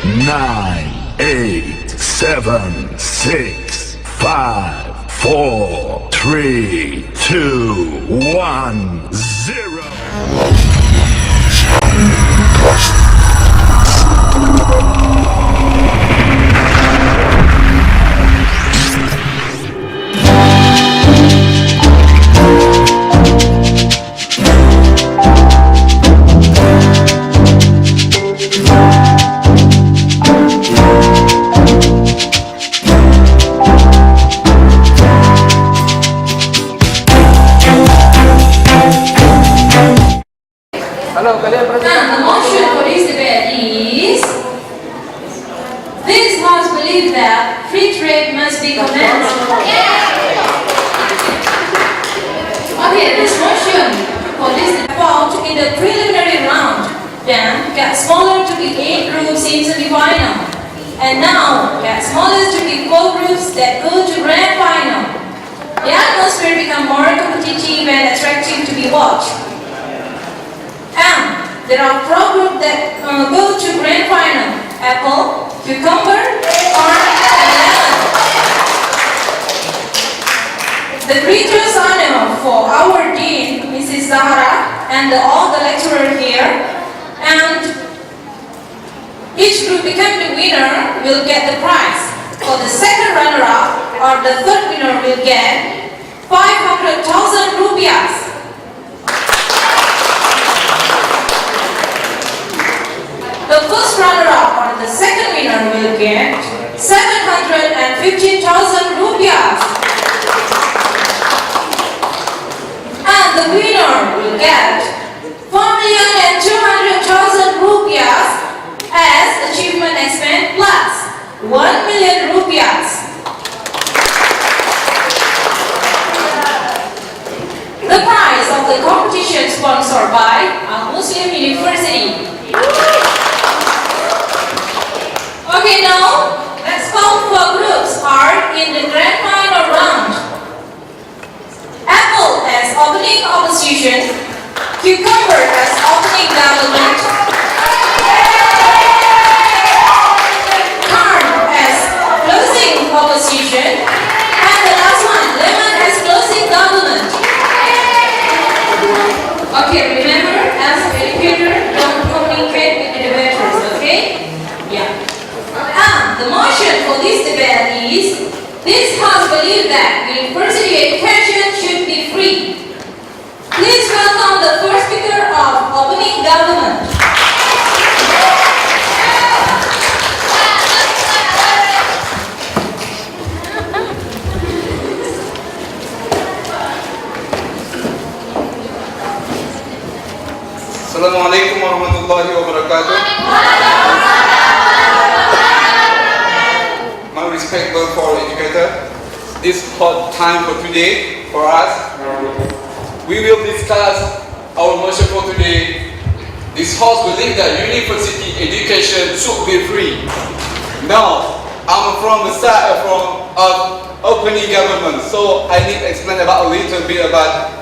9, 8, 7, 6, 5, 4, 3, 2, 1, 0. Halo, kalian And the motion for this debate is: this House believes that free trade must be commenced. Okay, this motion for this fought in the preliminary round, then got smaller to be 8 groups in semi-final, and now got smaller to be 4 groups that go to grand final. The atmosphere become more competitive and attractive to be watched. And there are 4 groups that go to grand final: apple, cucumber, or lemon. The greatest honor for our dean, Mrs. Zahra, and all the lecturers here, and each group become the winner will get the prize. For the second runner-up or the third winner will get 500,000 rupiahs. The first runner-up or the second winner will get 750,000 rupiahs. And the winner will get 4,200,000 rupiahs as achievement expense plus 1 million rupiahs. The prize of the competition sponsored by Almuslim University. Okay, now let's count 4 groups are in the grand final round. Apple as opening opposition, cucumber as opening government, corn as closing opposition, and the last one, lemon as closing government. Okay, remember, as an educator, don't communicate with the debaters, okay? Yeah. And the motion for this debate is: this House believes that university education should be free. Please welcome the first speaker of opening government. Assalamualaikum warahmatullahi wabarakatuh. My respectful for educator, this hot time for today for us. We will discuss our motion for today. This House believes that university education should be free. Now, I'm from the side of opening government, so I need to explain about a little bit about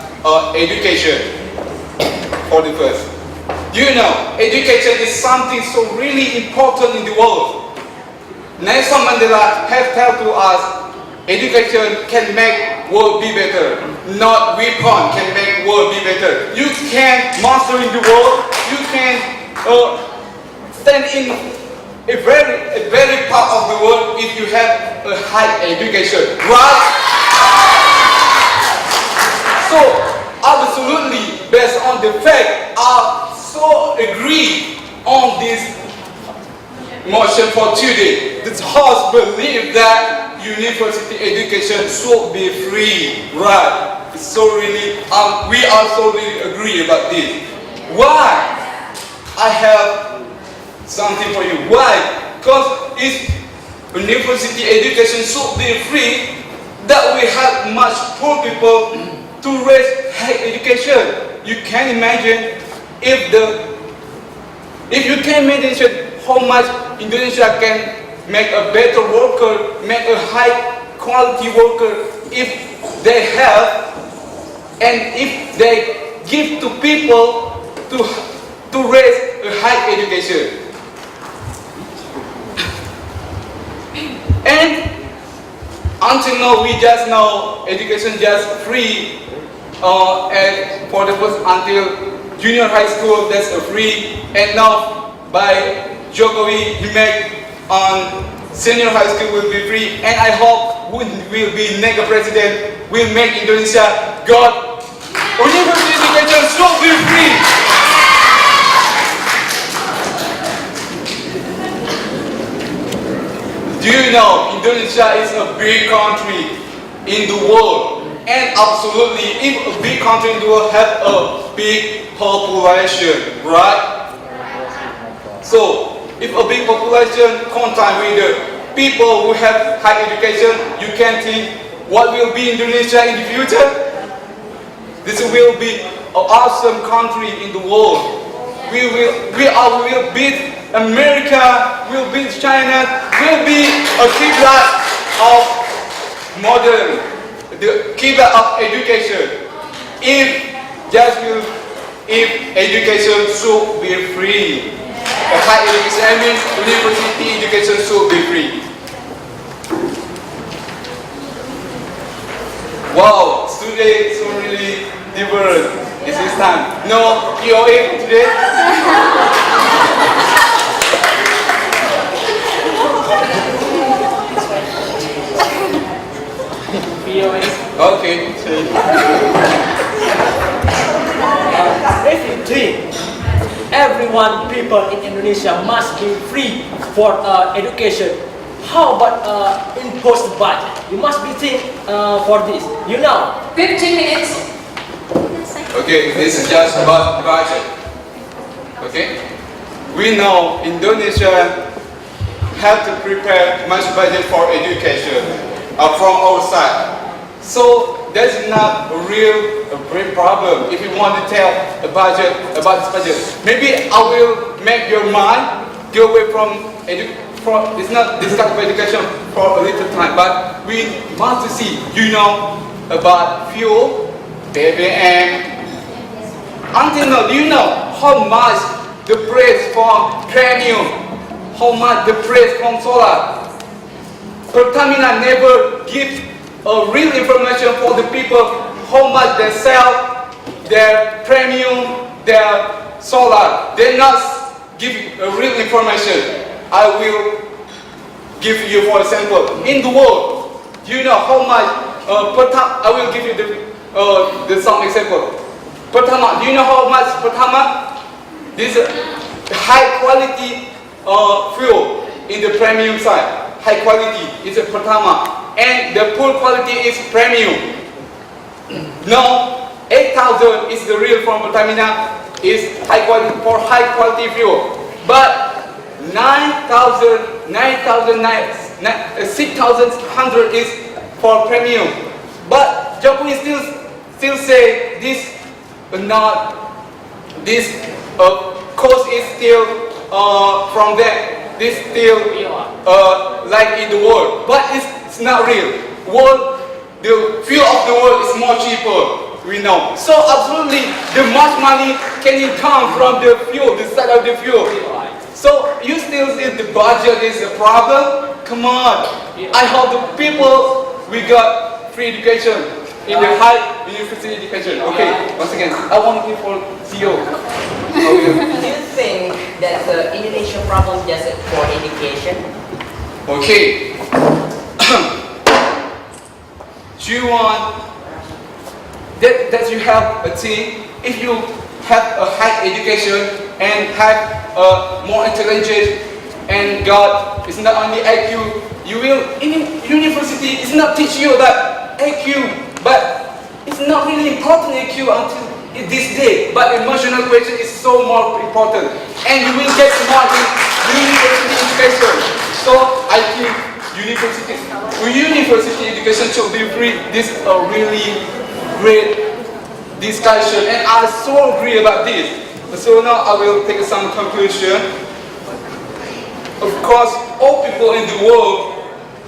education. For the first, you know, education is something so really important in the world. Nelson Mandela has told to us, education can make world be better. Not weapon can make world be better. You can master in the world. You can stand in a very part of the world if you have a high education, right? So absolutely, based on the fact, I so agree on this motion for today. This House believes that university education should be free, right? It's so really, we also really agree about this. Why? I have something for you. Why? Because if university education should be free, that we have much poor people to raise high education. You can imagine if you can imagine how much Indonesia can make a better worker, make a high quality worker if they have and if they give to people to raise a high education. And until now, we just know education just free, and for the first until junior high school, that's a free. And now by Jokowi, he make on senior high school will be free. And I hope when will be next president will make Indonesia got university education should be free. Do you know Indonesia is a big country in the world? And absolutely, if a big country in the world have a big population, right? So, if a big population contact with the people who have high education, you can think what will be Indonesia in the future? This will be an awesome country in the world. We will beat America, will beat China, will be a kiblat of modern, the kiblat of education. If education should be free, a high education, I mean university education should be free. Wow, today is really different. This is time. No POA today. Okay. If you think everyone, people in Indonesia must be free for education, how about imposed budget? You must be think for this. You know. 15 minutes. Okay, this is just about budget. Okay, we know Indonesia have to prepare much budget for education from our side. So that's not a great problem. If you want to tell a budget about this budget, maybe I will make your mind go away from it's not discuss about education for a little time, but we want to see, you know, about fuel, BBM. Until now, do you know how much the price from premium, how much the price from solar? Pertamina never give real information for the people how much they sell their premium, their solar. They not give real information. I will give you for example. In the world, do you know how much I will give you the some example. Pertama, do you know how much Pertama? This is high quality fuel in the premium side. High quality is a Pertama, and the poor quality is premium. Now, 8,000 is the real from Pertamina, is high quality for high quality fuel. But 6,100 is for premium. But Jokowi still say this not this cost is still from them. This still like in the world, but it's not real. The fuel of the world is more cheaper. We know. So absolutely, the much money can come from the fuel, the side of the fuel. So you still think the budget is a problem? Come on. I hope the people we got free education in the high university education. Okay. Once again, I want to give for CEO. Do you think that the Indonesian problem just for education? Okay. Do you want that you have a team? If you have a high education and have more intelligence and God is not only IQ, you will in university it's not teach you that IQ, but it's not really important IQ until this day. But emotional question is so more important, and you will get smart in university education. So I think university education should be free. This is a really great discussion, and I so agree about this. So now I will take some conclusion. Of course, all people in the world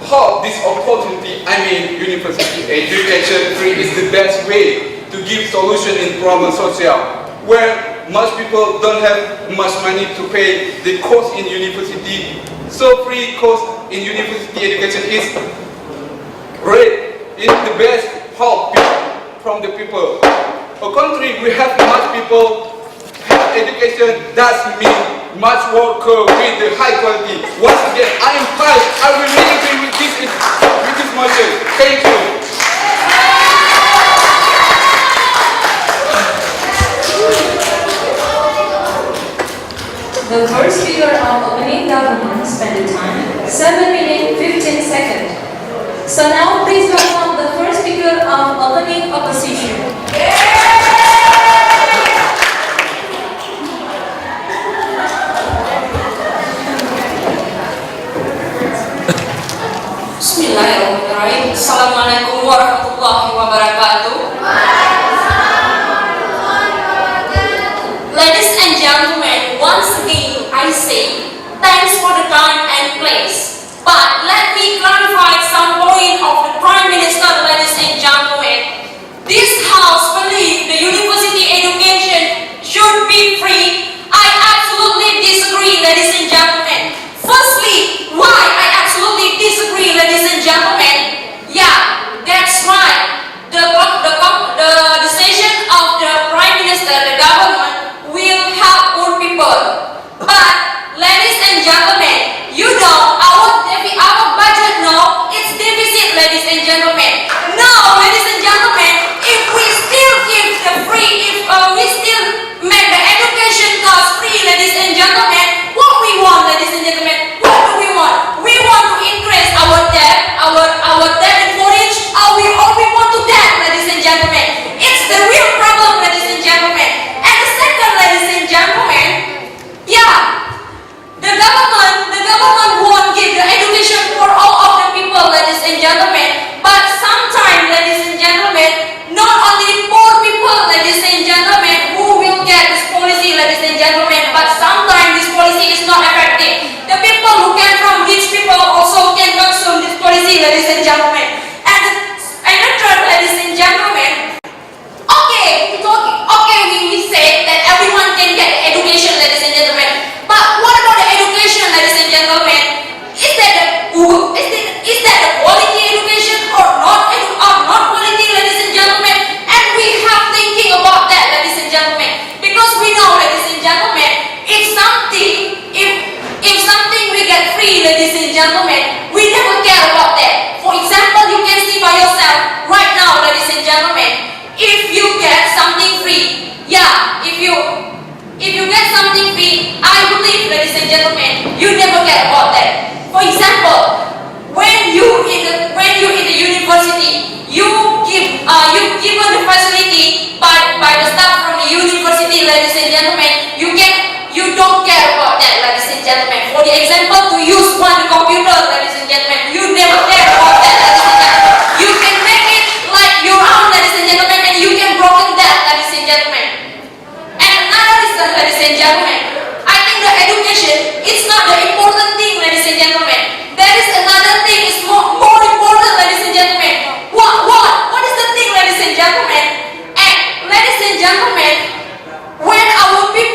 hope this opportunity, I mean university education free is the best way to give solution in problem social, where much people don't have much money to pay the course in university. So free course in university education is great. It's the best help from the people. A country we have much people have education, that means much worker with the high quality. Once again, I am proud. I will really agree with this motion. Thank you. The first speaker of opening government spent the time 7 minutes 15 seconds. So now please welcome the first speaker of opening opposition. Bismillahirrahmanirrahim. Assalamualaikum warahmatullahi wabarakatuh. Ladies and gentlemen, once again I say thanks for the time and place. But let me clarify some point of the Prime Minister, ladies and gentlemen. This House believes the university education should be free. I absolutely disagree, ladies and gentlemen. Firstly, why I absolutely disagree, ladies and gentlemen? Yeah, that's right. The decision of the Prime Minister, the government, will help poor people. But, ladies and gentlemen, you know our budget now it's deficit, ladies and gentlemen. Now, ladies and gentlemen, if we still give the free, if we still make the education cost free, ladies and gentlemen, what we want, ladies and gentlemen, what do we want? We want to increase our debt, our debt in foreign, or we want to debt, ladies and gentlemen. It's the real problem, ladies and gentlemen. And the second, ladies and gentlemen, yeah, the government won't give the education for all of the people, ladies and gentlemen. But sometimes, ladies and gentlemen, not only poor people, ladies and gentlemen, who will get this policy, ladies and gentlemen, but sometimes this policy is not effective. The people who came from rich people also can consume this policy, ladies and gentlemen. And the third, ladies and gentlemen, okay, we say that everyone can get education, ladies and gentlemen. But what about the education, ladies and gentlemen? Is that the quality education or not quality, ladies and gentlemen? And we have thinking about that, ladies and gentlemen, because we know, ladies and gentlemen, if something we get free, ladies and gentlemen, we never care about that. For example, you can see by yourself right now, ladies and gentlemen, if you get something free, yeah, if you get something free, I believe, ladies and gentlemen, you never care about that. For example, when you in the university, you given the facility by the staff from the university, ladies and gentlemen, you don't care about that, ladies and gentlemen. For the example, to use one computer, ladies and gentlemen, you never care about that, ladies and gentlemen. You can make it like your own, ladies and gentlemen, and you can broken that, ladies and gentlemen. And another reason, ladies and gentlemen, I think the education is not the important thing, ladies and gentlemen. There is another thing is more important, ladies and gentlemen. What is the thing, ladies and gentlemen? And ladies and gentlemen, when our people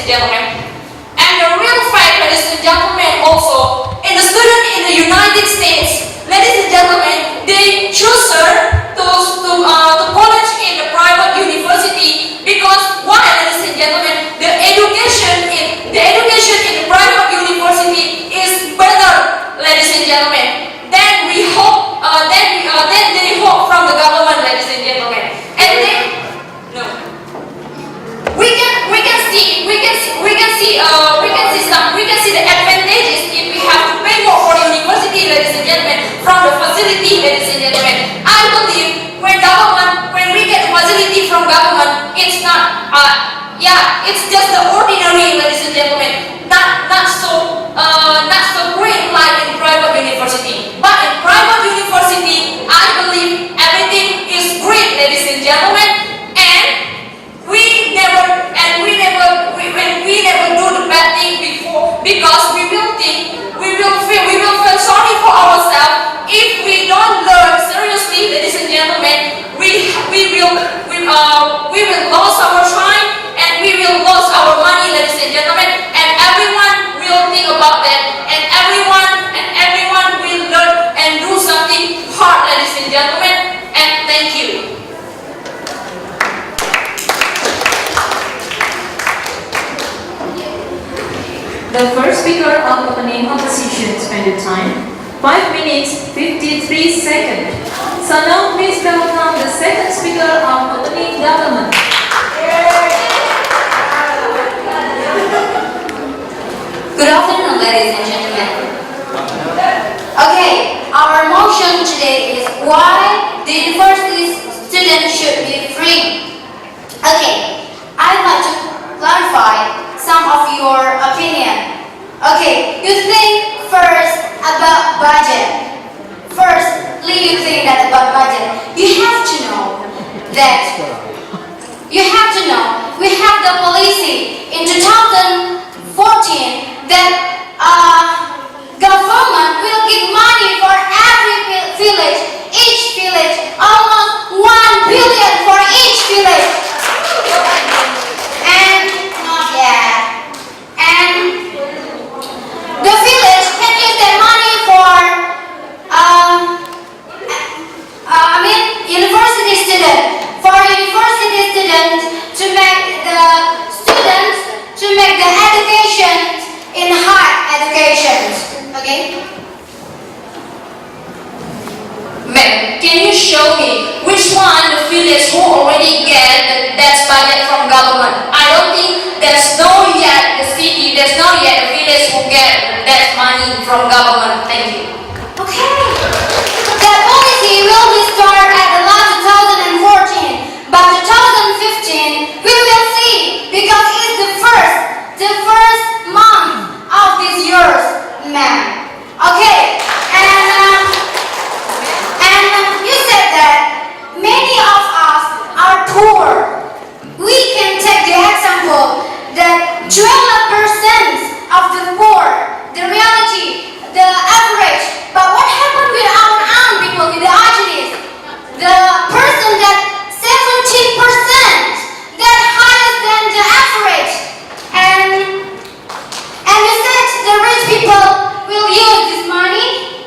and gentlemen. And the real fact, ladies and gentlemen, also, in the student in the United States, ladies and gentlemen, they choose to college in the private university because why, ladies and gentlemen, the education in the private university is better, ladies and gentlemen. Then we hope, then they hope from the government, ladies and gentlemen. And then, no, we can see the advantages if we have to pay more for the university, ladies and gentlemen, from the facility, ladies and gentlemen. I believe when we get facility from government, it's not, it's just the ordinary, ladies and gentlemen, not so great like in private university. But in private university, I believe everything is great, ladies and gentlemen, and we never do the bad thing before because we will feel sorry for ourselves if we don't learn seriously, ladies and gentlemen. We will lose our time and we will lose our money, ladies and gentlemen, and everyone will think about that, and everyone will learn and do something hard, ladies and gentlemen. And thank you. The first speaker of opening opposition spent time 5 minutes 53 seconds. So now please welcome the second speaker of opening government. Good afternoon, ladies and gentlemen. Okay, our motion today is why the university students should be free. Okay, I'd like to clarify some of your opinion. Okay, you think first about budget. Firstly, you think that about budget. You have to know we have the policy in 2014 that government will give money for every village, each village, almost 1 billion for each village. And the village can use that money for university students to make the education in high education. Okay? Ma'am, can you show me which one the village who already get that budget from government? I don't think there's no yet the village who get that money from government. Thank you. Okay. That policy will be started at the last 2014, but 2015 we will see because it's the first month of this year, ma'am. Okay, and you said that many of us are poor. We can take the example that 12% of the poor, the reality, the average. But what happened with our own people, with the Ajis? The person that 17%, that higher than the average. And you said the rich people will use this money?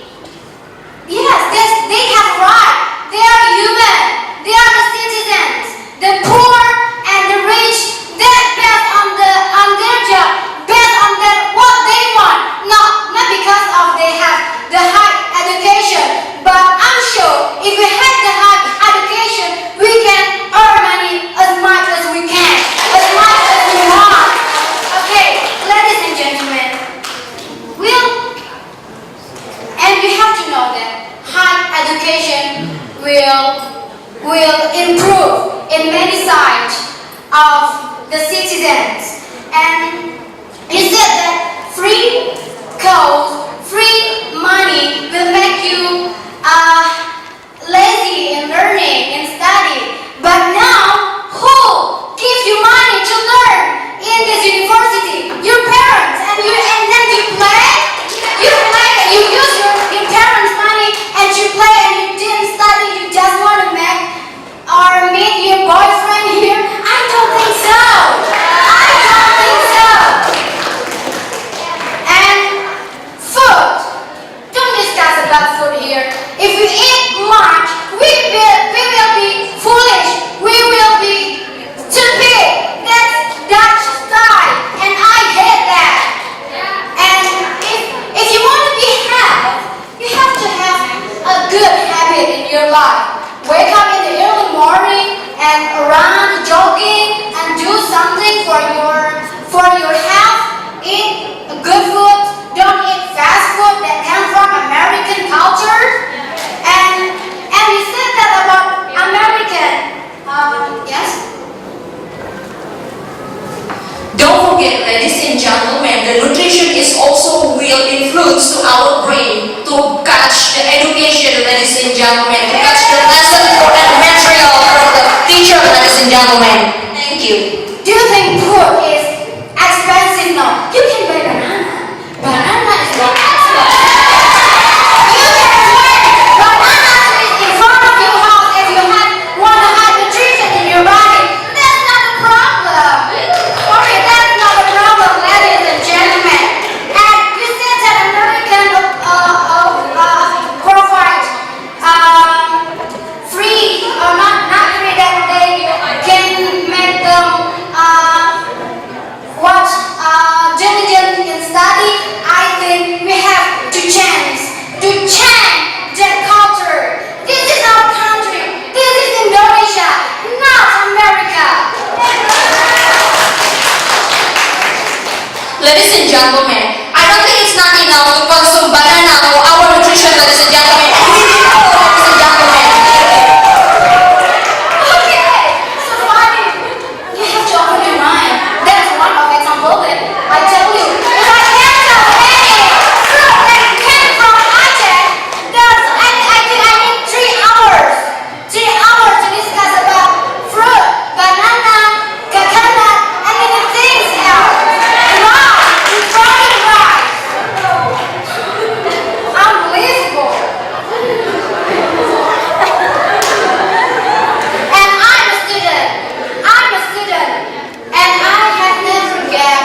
Yes, they have right. They are human. They are the citizens. The poor and the rich, they're based on their job, based on what they want. Not because of they have the high education. But I'm sure if we have the high education, we can earn money as much as we can, as much as we want. Okay, ladies and gentlemen, and we have to know that high education will improve in many sides of the citizens. And you said that free codes, free money will make you lazy in learning and study. But now, who gives you money to learn in this university? Your parents, and then you play. You use your parents' money and you play and you didn't study. You just want to meet your boyfriend here. I don't think so. forget, ladies and gentlemen, the nutrition is also will influence to our brain to catch the education, ladies and gentlemen, to catch the lesson and material from the teacher, ladies and gentlemen. Thank you. Do you think food is expensive? No. You can buy banana. Banana is not expensive. You can buy banana trees in front of your house if you want to have nutrition in your body. That's not a problem. Okay, that's not a problem, ladies and gentlemen. And you said that American provide free or not free, that they can make them watch diligent in study. I think we have to change that culture. This is our country. This is Indonesia, not America. Ladies and gentlemen, I don't think it's not enough to consume banana for our nutrition, ladies and gentlemen. And we need more, ladies and gentlemen. Okay, so funny. You have to open your mind. That's one of example that I tell you. If I can't tell any fruit that came from Aceh, I think I need 3 hours. 3 hours to discuss about fruit, banana, coconut, and many things else. Rice, fried rice. Unbelievable. And I'm a student, and I have never get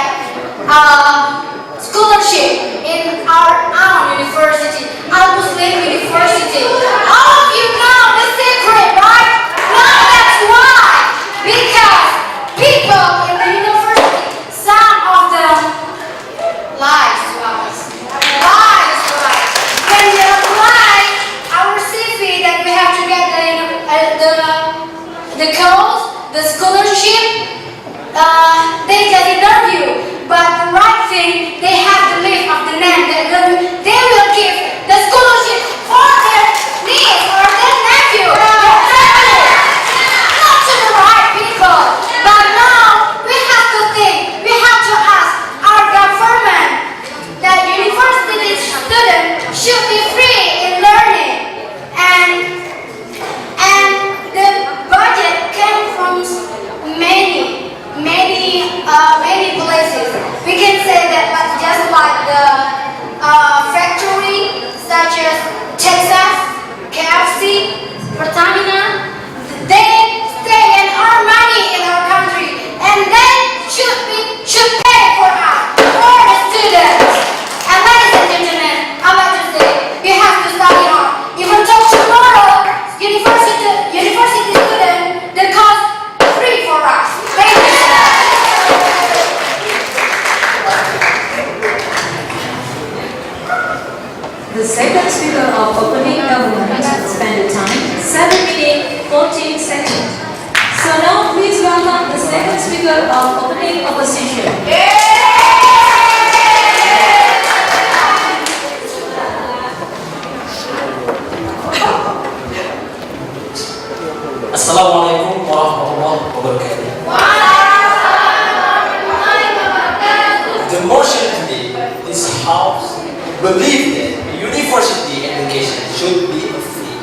scholarship in our own university, Almuslim University. All of you know the secret, right? No, that's why. Because people in the university, some of them lies to us. When we apply our CV that we have to get the course, the scholarship, they get interview. But the right thing, they have the list of the name that they will give the scholarship for their niece or their nephew, their family. Not to the right people. But now we have to think, we have to ask our government that university students should be free in learning, and the budget came from many places. We can say that, but just like the factory such as Texas, KFC, Pertamina, they stay and earn money in our country, and they should pay for us, for the students. And ladies and gentlemen, I like to say, we have to study hard. Even though tomorrow, university student, the cost free for us. Thank you. The second speaker of opening government spent the time 7 minutes 14 seconds. So now please welcome the second speaker of opening opposition. Assalamualaikum warahmatullahi wabarakatuh. The motion today, this House believes that university education should be free.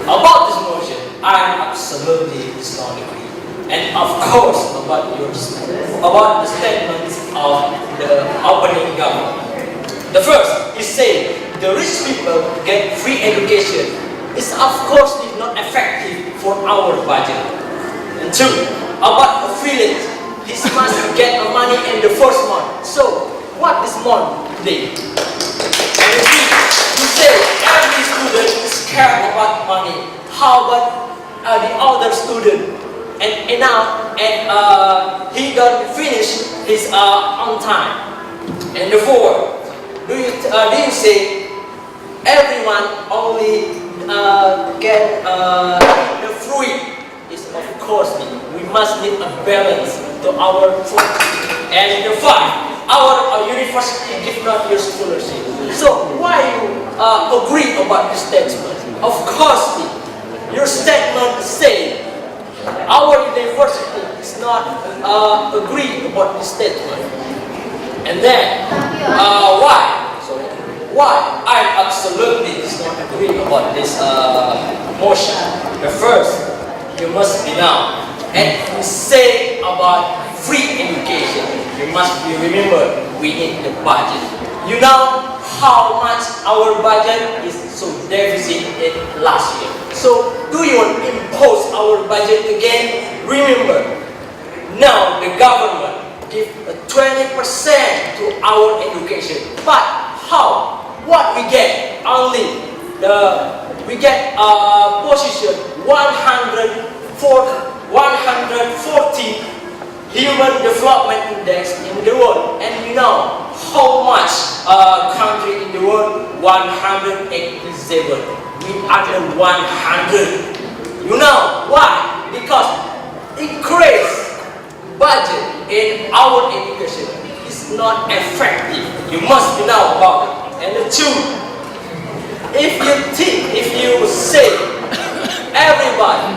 About this motion, I am absolutely not agree. And of course, about the statements of the opening government. The first is saying the rich people get free education. Is of course not effective for our budget. And two, about affiliate, this must get money in the first month. So, what this month today? And three, you say every student is scared about money. How about the other student? And now, he got finish his on time. And the four, do you say everyone only get the fruit? Is of course we must need a balance to our food. And the five, our university give not your scholarship. So why you agree about this statement? Of course, your statement say our university is not agree about this statement. And then, why I absolutely does not agree about this motion. The first, you must be now, and we say about free education. You must be remember we need the budget. You know how much our budget is so deficit in last year. So do you impose our budget again? Remember, now the government give 20% to our education, but how? What we get? Only we get position 140 Human Development Index in the world, and you know how much country in the world? 187. We under 100. You know why? Because increase budget in our education is not effective. You must know about it. And the two, if you say everybody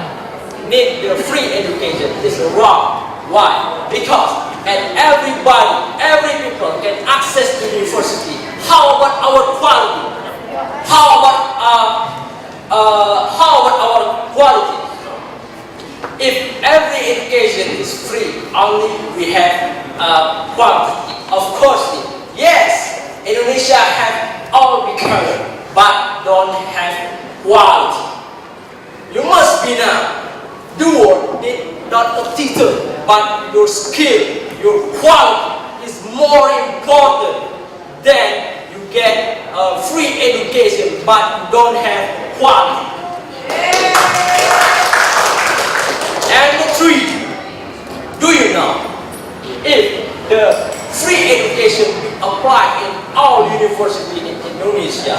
need the free education, it's wrong. Why? Because every people can access to university. How about our quality? How about our quality? If every education is free, only we have quality. Of course, yes, Indonesia have all become, but don't have quality. You must be now doer, not a teacher, but your skill, your quality is more important than you get free education, but you don't have quality. And the three, do you know if the free education be applied in all universities in Indonesia,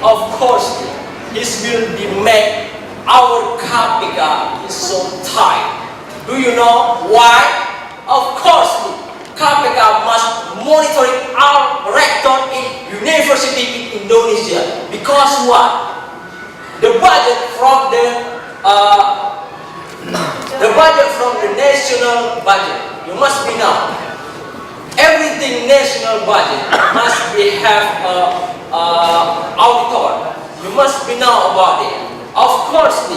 of course this will be made our KPK is so tight. Do you know why? Of course KPK must monitor our rector in university in Indonesia. Because what? The budget from the national budget, you must be know. Everything national budget must be have auditor. You must be know about it. Of course,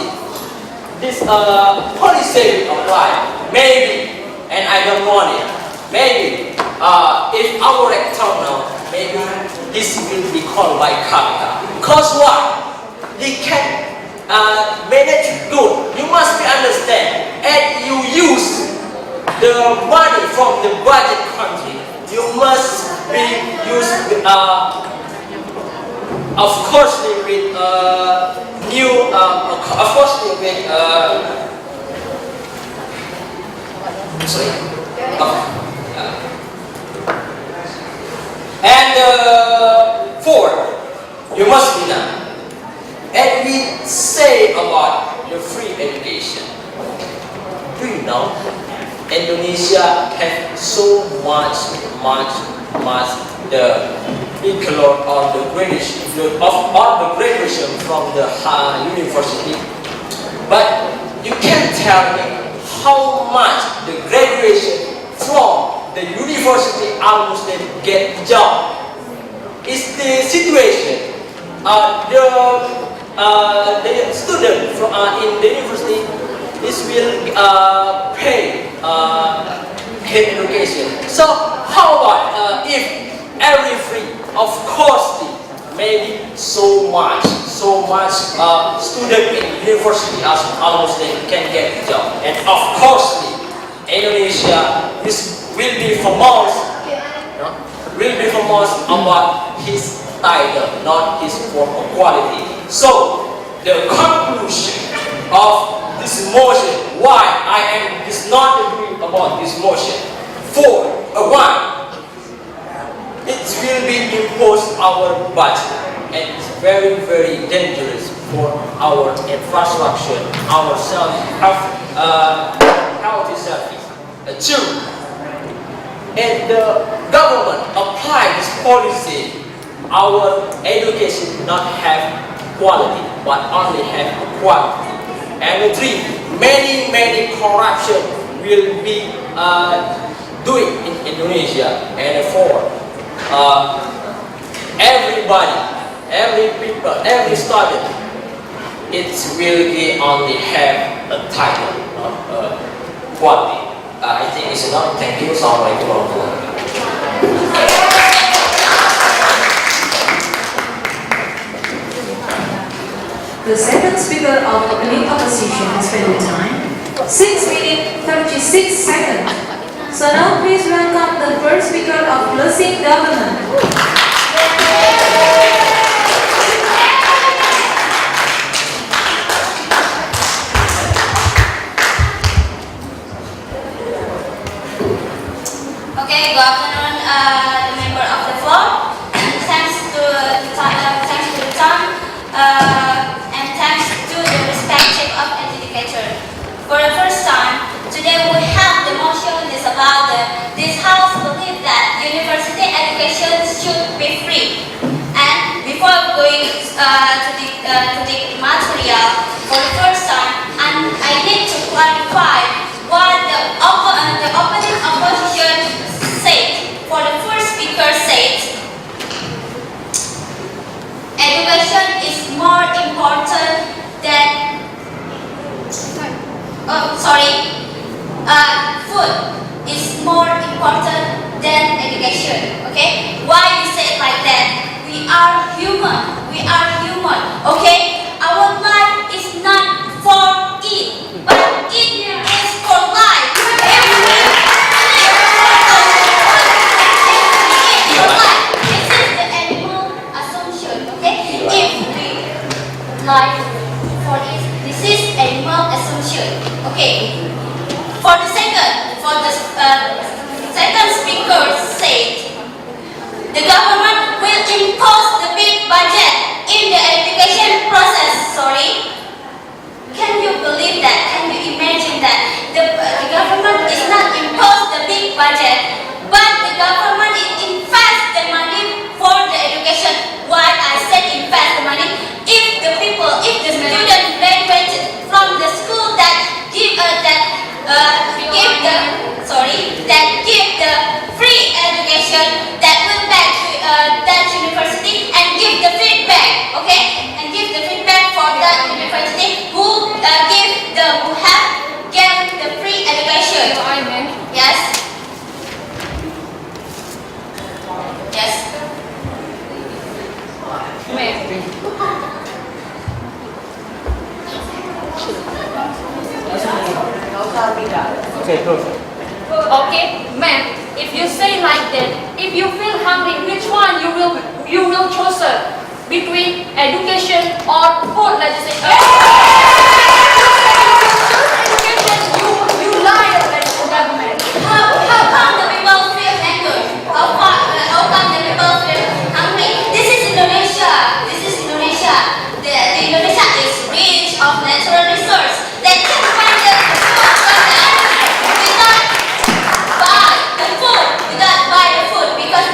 this policy apply. Maybe, and I don't want it. Maybe if our rector now, maybe this will be called by KPK. Because what? They can manage good. You must be understand. And you use the money from the budget country. You must be used with, of course, with new, of course, with sorry. And fourth, you must be done. And we say about the free education. Do you know Indonesia has so much the equivalent of the graduation from the university, but you can tell me how much the graduation from the university Almuslim get job. Is the situation the student from in the university this will pay education. So how about if every free? Of course, maybe so much student in university as almost they can get a job. And of course, Indonesia will be famous about his title, not his form of quality. So the conclusion of this motion, why I am not agree about this motion. For one, it will be imposed our budget, and it's very dangerous for our infrastructure, our health service. Two, and the government apply this policy, our education not have quality, but only have quantity. And three, many corruption will be doing in Indonesia, and for everybody, every people, every student, it will be only have a title, not a quality. I think it's enough. Thank you. Assalamualaikum warahmatullahi wabarakatuh. The second speaker of opening opposition has spent the time 6 minutes 36 seconds. So now please welcome the first speaker of closing government. Okay, good afternoon, the member of the floor. Thanks to the time, and thanks to the respective of educator. For the first time, today we have the motion is about this house believe that university education should be free. And before going to the material, for the first time, and I need to clarify what the opening opposition said. For the first speaker said, education is more important than food is more important than education. Okay, why you say it like that? We are human. We are human. Okay, our life is not for eat, but it is for life. This is the animal assumption. Okay, if we life for it, this is animal assumption. Okay. For the second speaker said, the government will impose the big budget in the education process. Sorry, can you believe that? Can you imagine that the government is not impose the big budget, but the government invest the money for the education? Why I said invest the money? If the student graduated from the school that give the free education, that will back to that university and give the feedback, okay? And give the feedback for that university who have gave the free education. Yes. Yes. Okay, ma'am. If you say like that, if you feel hungry, which one you will choose between education or food legislation? You lie about the government. How come the people feel hungry? How come the people feel hungry? This is Indonesia. This is Indonesia. The Indonesia is rich of natural resources. They can find the food without buy the food because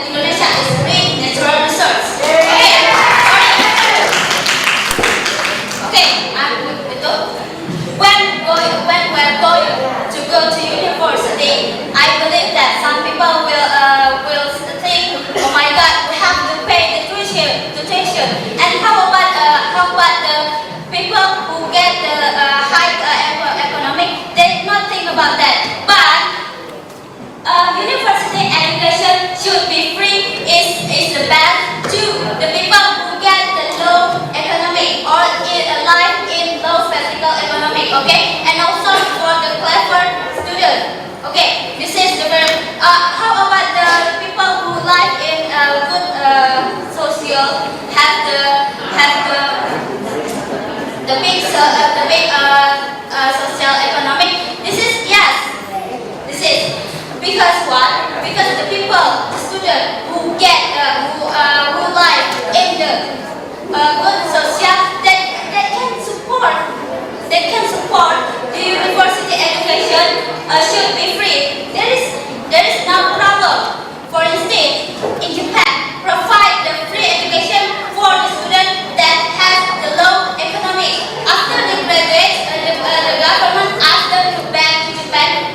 Indonesia is rich natural resources. Okay, betul. When we're going to go to university, I believe that some people will think, oh my God, we have to pay the tuition. And how about the people who get the high economic? They did not think about that. But university education should be free is the best to the people who get the low economic or life in low physical economic. Okay, and also for the clever student. Okay, this is the very. How about the people who live in good social have the big social economic? This is yes. This is because what? Because the people, the student who get who live in the good social, they can support the university education should be free. There is no problem. For instance, in Japan, provide the free education for the student that has the low economic. After they graduate, the government asked them to back to Japan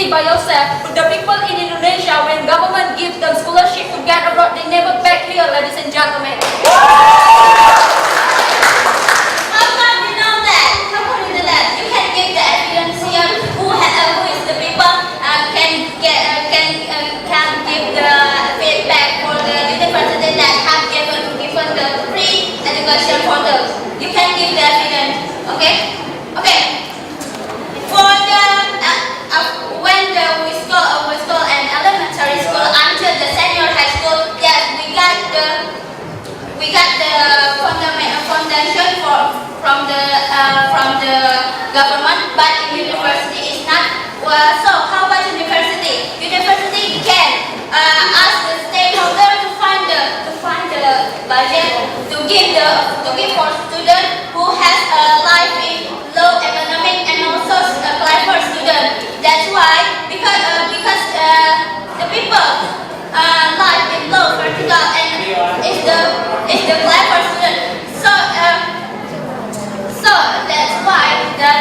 see by yourself, the people in Indonesia, when government gives them scholarship to get abroad, they never back here, ladies and gentlemen. How come you know that? How come you know that? You can give the evidence here. Who is the people can give the feedback for the university that have given the free education for those. You can give the evidence. Okay. For the when we school and elementary school until the senior high school, yes, we got the foundation from the government, but university is not. So how about university? University can ask the stakeholder to find the budget to give for student who has a life in low economic and also clever student. That's why because the people life in low vertical and is the clever student. So that's why the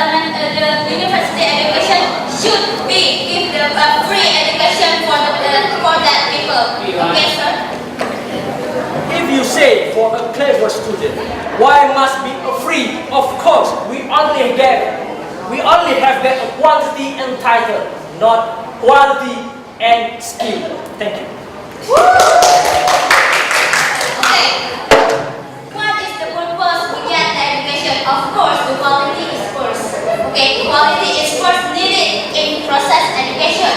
university education should be give the free education for that people. Okay, sir. If you say for a clever student, why must be free? Of course, we only have that quantity and title, not quality and skill. Thank you. Okay. What is the purpose we get the education? Of course, the quality is first. Okay, quality is first needed in process education.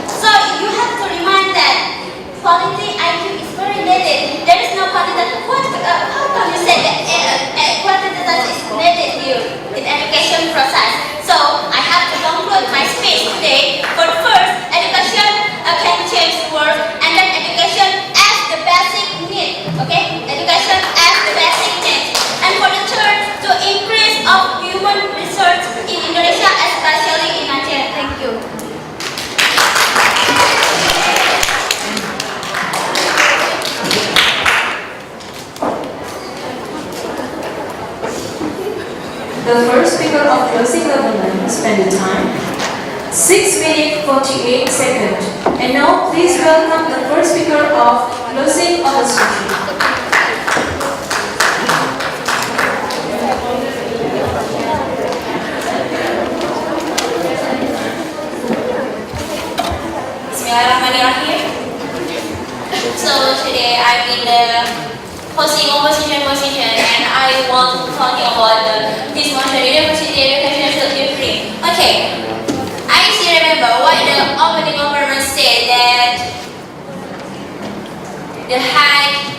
So you have to remind that quality IQ is very needed. There is no quantity. How can you say that quantity is needed here in education process? So I have to conclude my speech today. But first, education can change the world, and then education as the basic need. Okay, education as the basic need. And for the third, to increase of human research in Indonesia, especially in Aceh. Thank you. The first speaker of closing government spent the time 6 minutes 48 seconds. And now please welcome the first speaker of closing of the session. Bismillahirrahmanirrahim. So today I'm in the hosting opposition position, and I want to talk about this motion. University education should be free. Okay, I still remember what the opening government said, that the high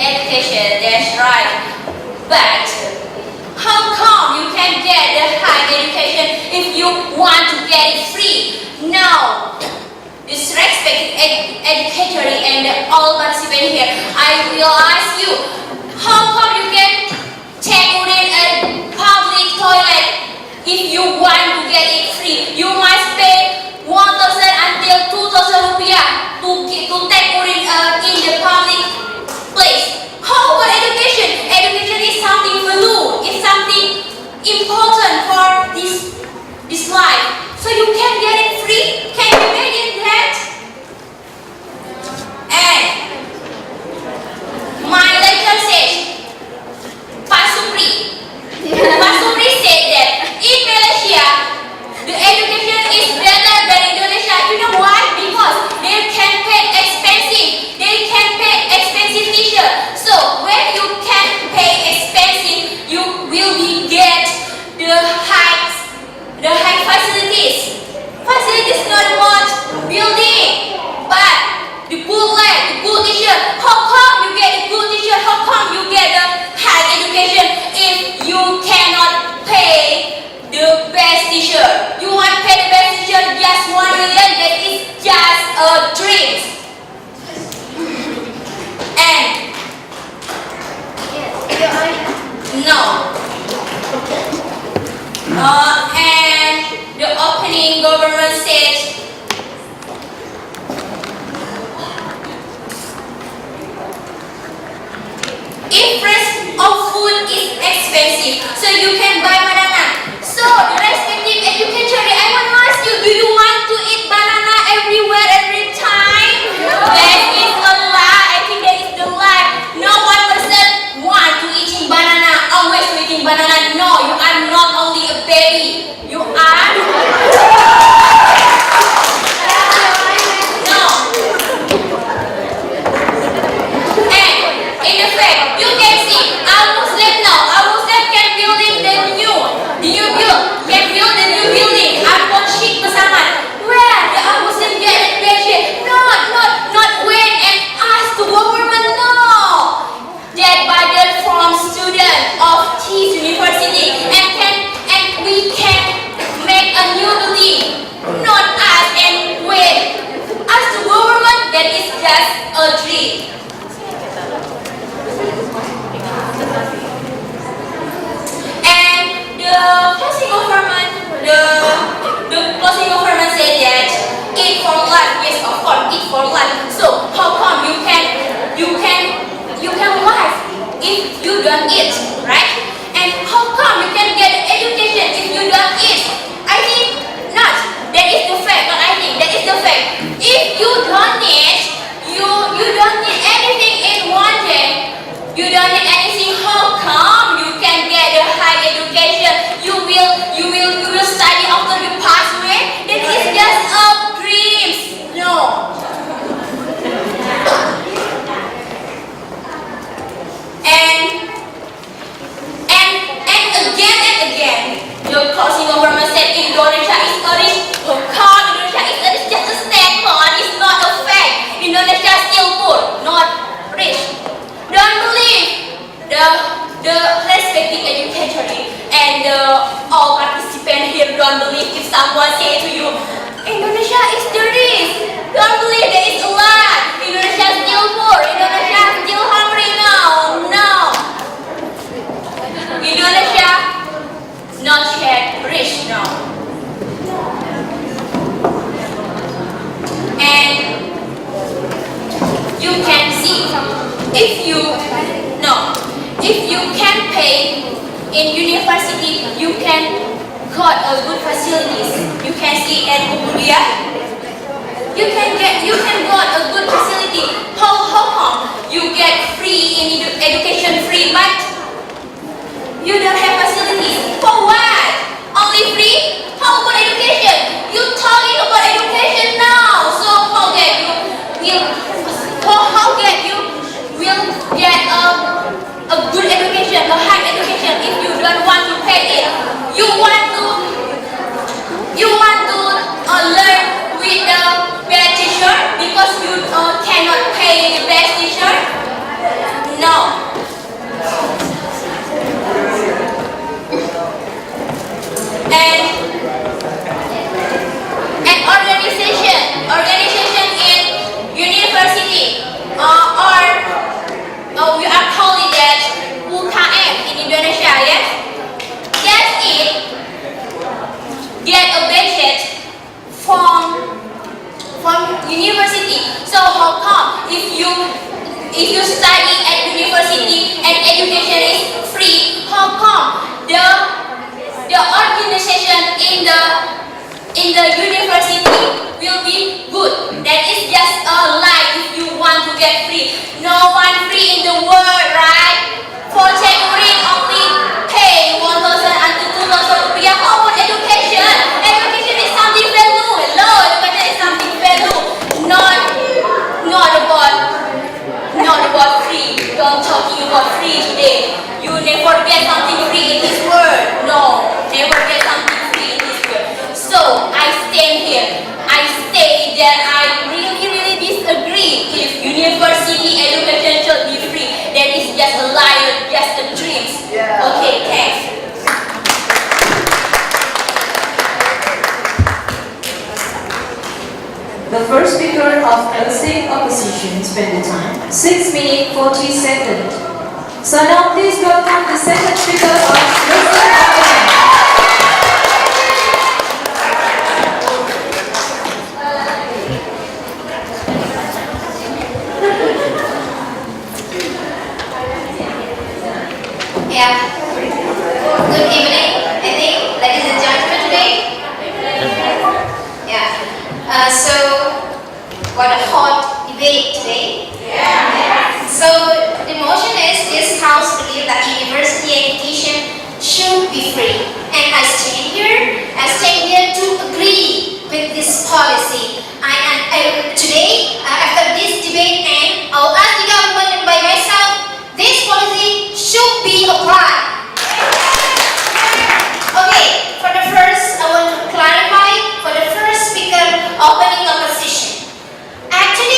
education, that's right. But how come you can get the high education if you want to get it free? No. Disrespect educator and all participants here. I will ask you, how come you can take urine at public toilet if you want to get it free? You must pay 1,000 until 2,000 rupiah to take urine in the public place. How about education? Education is something value, it's something important for this life. So you can get it free? Can you imagine that? And my lecture says, Pak Supri said that in Malaysia, the education is better than Indonesia. You know why? Because they can pay expensive teacher. So when you can pay expensive, you will be get the high facilities. Facilities not much building, but the good life, the good teacher. How come you get a good teacher? How come you get a high education if you cannot pay the best teacher? You want to pay the best teacher just 1 million? That is just a dream. And no. And the opening government said, if price of food is expensive, so you can buy makanan. So the respective educator, I want to ask you, do you want to eat don't eat, right? And how come you can get education if you don't eat? I think not. That is the fact, but I think that is the fact. If you don't need, you don't need anything in one day. You don't need anything. How come you can get a high education? You will study after you pass away. That is just a dream. No. And again, you're crossing over and said Indonesia is rich. Of course, Indonesia is rich. Just a statement. It's not a fact. Indonesia is still poor, not rich. Don't believe the respected educator and all participants here don't believe if someone say to you, Indonesia is the rich. Don't believe there is a lot. Indonesia is still poor. Indonesia is still hungry now. No. Indonesia not yet rich now. And you can see if you can pay in university, you can got a good facilities. You can see at Kuliah, you can got a good facility. How come you get free in education free, but you don't have facilities? For what? Only free? How about education? You talking about education now, so how get you will get a good education, a high education if you don't want to pay it? You want to learn with the best teacher because you cannot pay the best teacher? No. And organization in university or we are calling that UKM in Indonesia, yes? That's it. Get a budget from university. So how come if you study at university and education is free, how come the organization in the university will be good? That is just a lie if you want to get free. No one free in the world, right? For January only pay 1,000 until 2,000 rupiah. How about education? Education is something value. Hello, education is something value. Not about free. Don't talking about free today. You never get something free in this world. No, never get something free in this world. So I stand here. I say that I really disagree if university education should be free. That is just a lie, just a dream. Yeah. Okay, thanks. The first speaker of LC opposition spent the time 6 minutes 40 seconds. So now please welcome the second speaker of Muslim opposition. Yeah. Good evening, I think, ladies and gentlemen today. Yeah. So, what a hot debate today. Yeah. So, the motion is this House believes that university education should be free. And I stand here to agree with this policy. Today, after this debate end, I'll ask the government and by myself, this policy should be applied. Okay, for the first, I want to clarify for the first speaker opening opposition. Actually,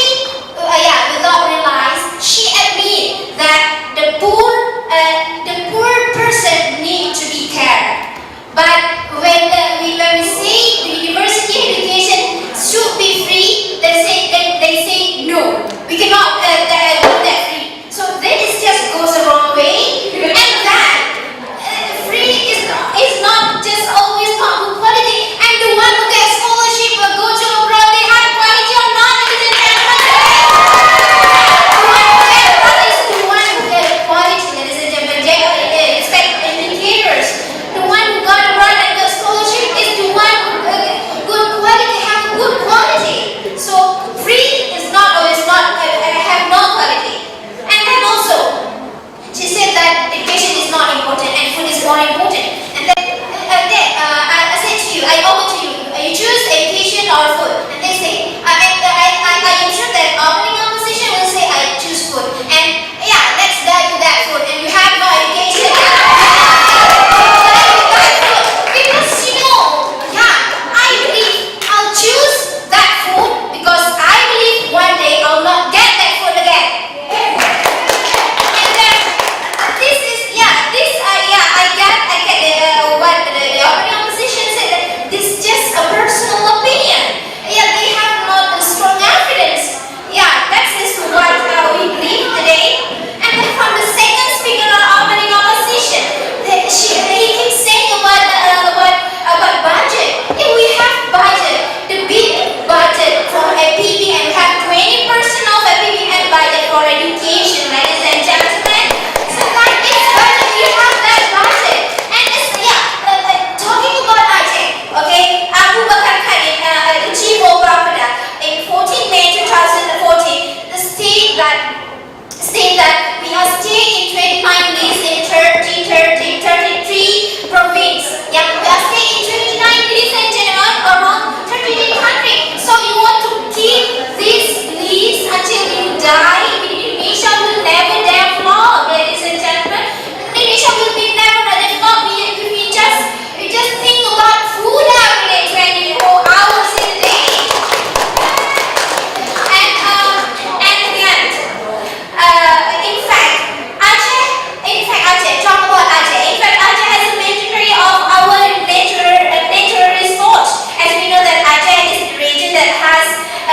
in 2090s in 33 province. Yeah, we are staying in 2090s and gentlemen around 33 countries. So you want to keep this list until you die? Indonesia will never develop, ladies and gentlemen. Indonesia will be never develop if we just think about food every day, 24 hours in a day. And again, in fact, Aceh, talk about Aceh. In fact, Aceh has a mandatory of our natural resource. As we know that Aceh is the region that has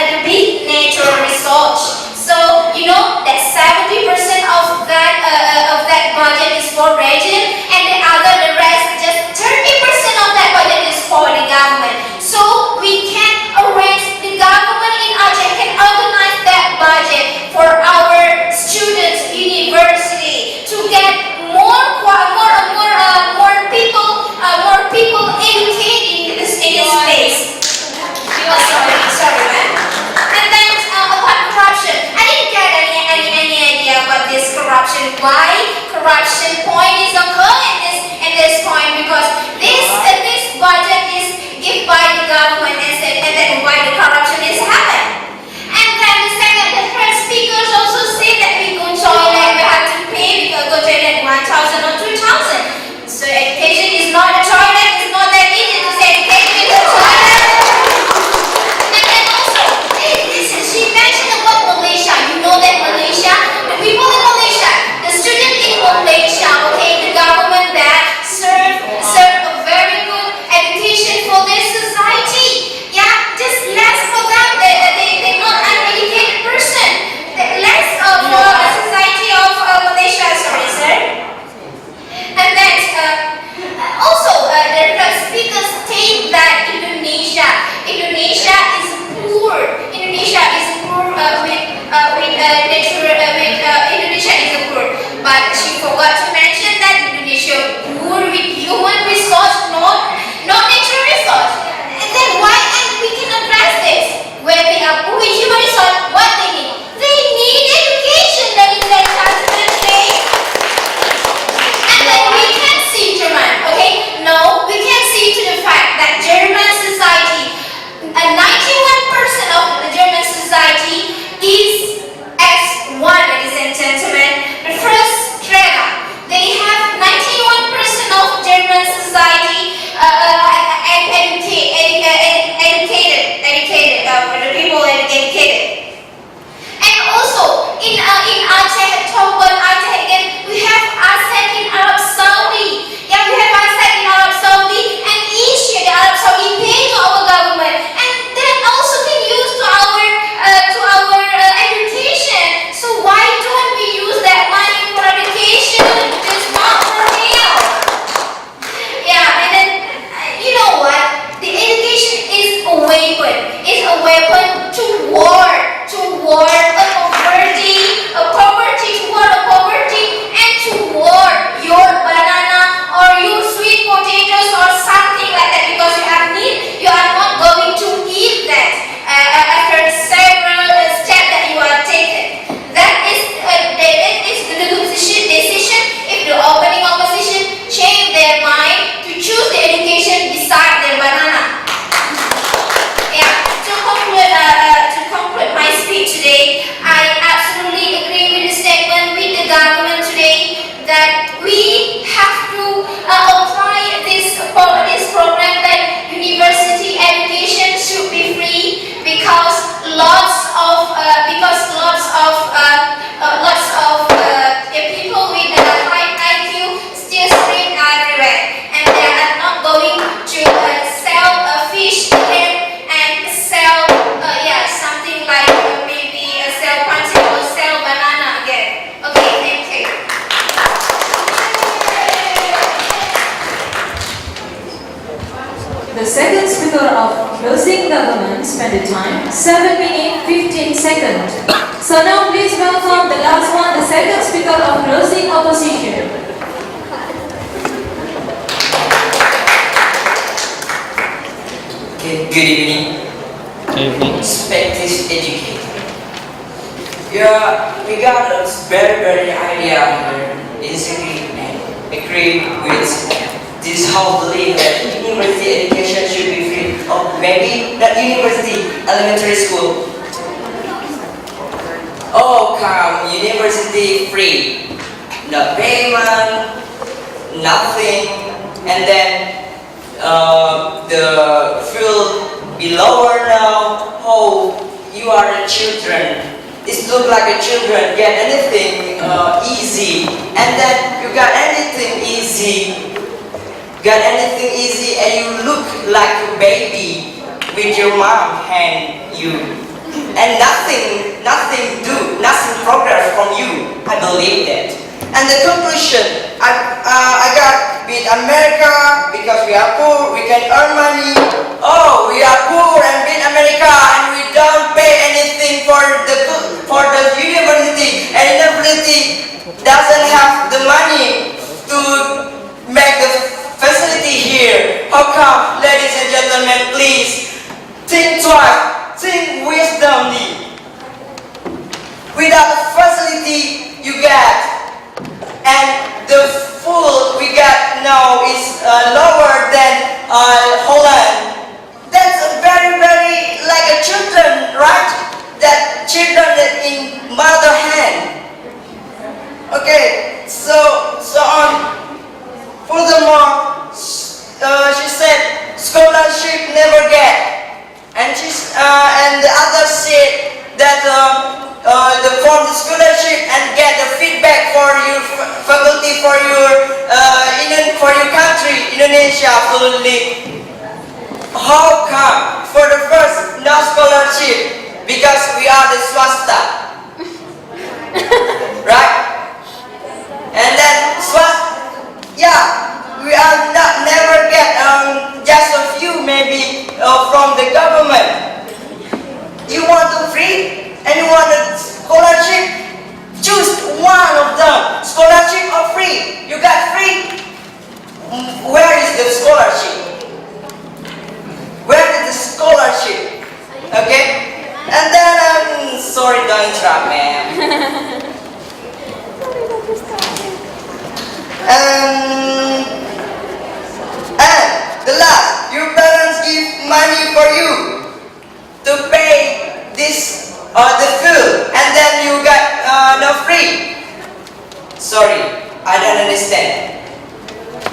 the big natural resource. So you know that 70% of that budget is for region, and the rest, just 30% of that budget is for the government. So we can arrange, the government in Aceh can organize that budget for our students, university, to get more people educated in this place. Sorry, man. And then about corruption, I didn't get any idea about this corruption. Why corruption point is occurring in this point? Because this budget is given by the government, and then why the corruption is happening. And then the first speakers also say that we go toilet, we have to pay because go toilet 1,000 or 2,000. So education is not a toilet. It's not that easy to say education is a toilet. And then also, she mentioned about Malaysia. You know that Malaysia, the people in Malaysia, the students in Malaysia, okay, the government that serve a very good education for their society. Yeah, just less for them. They're not uneducated person. Less for a society of Malaysia. Sorry, sir. And then also the speakers state that Indonesia is poor. Indonesia is poor Indonesia is poor, but she forgot to mention that Indonesia poor with human resource, not natural resource. And then why? And we can address this. When they are poor with human resource, what they need? They need education, ladies and gentlemen. And then we can see German, okay? No, we can see to the fact that German society, 91% of the German society is S1, ladies and gentlemen. The first trailer, they have 91% of German society educated, the people educated. And also in Aceh, talk about Aceh again, we have Aceh in Arab Saudi. Yeah, we have Aceh in Arab Saudi, and each year the Arab Saudi pay to our government, and that also can use to our education. So why don't we use that money for education? Just not for real. Yeah, and then you know what? The education is a weapon. It's a weapon to war poverty, and to war your banana or your sweet potatoes or something like that, because you are not going to eat that after several steps that you are taken. That is the decision if the opening opposition change their mind to choose the education beside their banana. Yeah, to conclude my speech today, I absolutely agree with the statement with the government today that we have to apply this program that university education should be free, because lots of people with high IQ still stream everywhere, and they are not going to sell fish again and sell something like maybe sell pancit or sell banana again. Okay, thank you. The second speaker of closing government spent the time 7 minutes 15 seconds. So now please welcome the last one, the second speaker of closing opposition. Okay, good evening. Respected educator. Yeah, we got a very idea on disagree and agree with this whole belief that university education should be free, or maybe not university, elementary school. Oh come, university free, no payment, nothing, and then the fuel be lower now. Oh, you are the children. It look like the children get anything easy, and then you got anything easy, and you look like a baby with your mom hand you, and nothing progress from you. I believe that. And the conclusion, I got with America because we are poor, we can earn money. Oh, we are poor and beat America and we don't pay anything for the university, and university doesn't have the money to make the facility here. How come, ladies and gentlemen, please think twice, think wisdomly. Without the facility you get, and the food we got now is lower than Holland. That's very like a children, right? That children that in mother hand. Okay, so on. Furthermore, she said scholarship never get, and and the other said that from the scholarship and get the feedback for your faculty for your country, Indonesia. Absolutely. How come for the first no scholarship? Because we are the swasta, right? And then we are never get just a few maybe from the government. You want to free and you want a scholarship? Choose one of them, scholarship or free. You got free. Where is the scholarship? Where is the scholarship? Okay. And then sorry, don't interrupt, man. And the last, your parents give money for you to pay this the food, and then you got no free. Sorry, I don't understand.